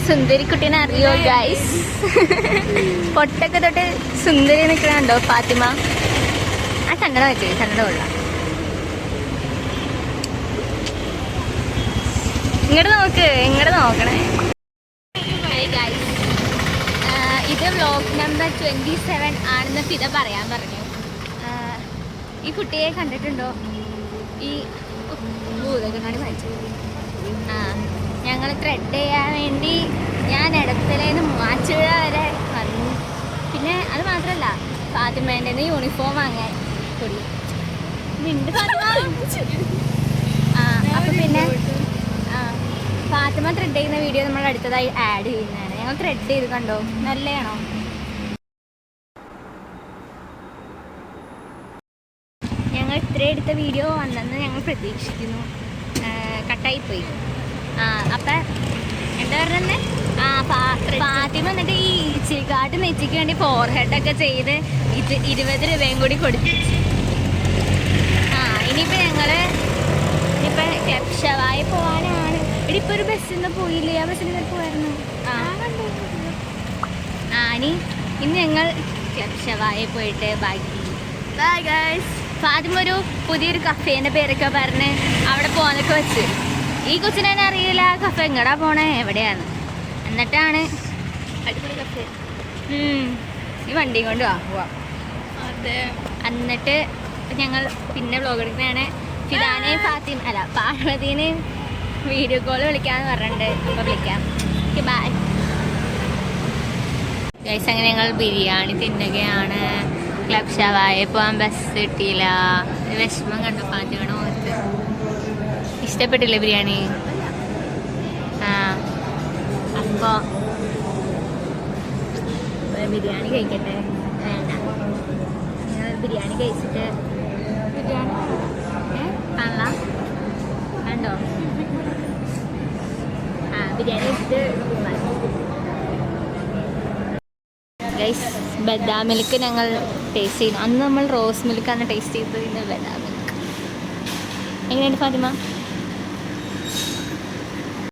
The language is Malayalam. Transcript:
സുന്ദരിക്കുട്ടീനെ അറിയോ ഗൈസ്? പൊട്ടൊക്കെ തൊട്ട് സുന്ദരി നിൽക്കണുണ്ടോ ഫാത്തിമ? ആ കന്നഡ വെച്ചേ, കന്നഡ കൊള്ളാം. ഇങ്ങോട്ട് നോക്ക്, ഇങ്ങോട്ട് നോക്കണേ. ഇത് വ്ലോഗ് നമ്പർ 27 ആണെന്ന് ഫിദ പറയാൻ പറഞ്ഞു. ഈ കുട്ടിയെ കണ്ടിട്ടുണ്ടോ? ഈ ഭൂതകണ്ണാടി വായിച്ചു. ഞങ്ങൾ ത്രെഡ് ചെയ്യാൻ വേണ്ടി ഞാൻ ഇടത്തലേന്ന് മൂവാറ്റുപുഴ വരെ വന്നു. പിന്നെ അത് മാത്രമല്ല, ഫാത്തിമേൻ്റെ യൂണിഫോം വാങ്ങാൻ കൂടി അപ്പം പിന്നെ ഫാത്തിമ ത്രെഡ് ചെയ്യുന്ന വീഡിയോ നമ്മൾ അടുത്തതായി ആഡ് ചെയ്യുന്നതാണ്. ഞങ്ങൾ ത്രെഡ് ചെയ്ത് കണ്ടോ, നല്ലതാണോ? ഞങ്ങൾ ഇത്ര എടുത്ത വീഡിയോ വന്നെന്ന് ഞങ്ങൾ പ്രതീക്ഷിക്കുന്നു. കട്ടായിപ്പോയി. അപ്പം എന്താ പറഞ്ഞത്? ഫാത്തിമ എന്നിട്ട് ഈ ഇച്ചിരിക്കാട്ട് നെച്ചിക്ക് വേണ്ടി ഫോർഹെഡൊക്കെ ചെയ്ത് 20 രൂപയും കൂടി കൊടുത്തിച്ചു. ഇനിയിപ്പോൾ ഇനിയിപ്പോൾ ക്ലബ് ഷവായി പോകാനാണ്. ഇടിപ്പോൾ ഒരു ബസ്സിൽ നിന്ന് പോയില്ലേ? ആ ബസ്സിൽ നിന്ന് പോയായിരുന്നു. ഇനി ഞങ്ങൾ ക്ലബ് ഷവായി പോയിട്ട് ബാക്കി. Bye guys. ഫാത്തിമ ഒരു പുതിയൊരു കഫേൻ്റെ പേരൊക്കെ പറഞ്ഞ് അവിടെ പോകാനൊക്കെ വെച്ച്. ഈ കൊച്ചിനെ തന്നെ അറിയില്ല കഫേ എങ്ങടാ പോണേ എവിടെയാണ്. എന്നിട്ടാണ് അടിപൊളി കഫേ. ഈ വണ്ടിയും കൊണ്ട് പോവാം. അതെ. എന്നിട്ട് ഞങ്ങൾ പിന്നെ വ്ലോഗ് എടുക്കുന്നതാണ്. ഫിദാനെയും പാർവതീനെയും വീഡിയോ കോൾ വിളിക്കാമെന്ന് പറഞ്ഞിട്ടുണ്ട്. അപ്പോൾ വിളിക്കാം. Okay, bye guys. അങ്ങനെ ഞങ്ങൾ ബിരിയാണി തിന്നുകയാണ്. ക്ലബ് ഷവായ പോകാൻ ബസ് കിട്ടിയില്ല. വിഷമം കണ്ടു ഫാത്തിമയുടെ മുഖത്ത്. ഇഷ്ടപ്പെട്ടില്ലേ ബിരിയാണി? അപ്പോൾ ബിരിയാണി കഴിക്കട്ടെ. വേണ്ട, ഞങ്ങൾ ബിരിയാണി കഴിച്ചിട്ട് കാണാം. കണ്ടോ? ബിരിയാണി കഴിച്ചിട്ട് ഗൈസ്. ബദാം മിൽക്ക് ഞങ്ങൾ ടേസ്റ്റ് ചെയ്യുന്നു. അന്ന് നമ്മൾ റോസ് മിൽക്കാണ് ടേസ്റ്റ് ചെയ്തത്. ഇന്ന് ബദാം മിൽക്ക്. എങ്ങനെയുണ്ട് ഫാത്തിമ?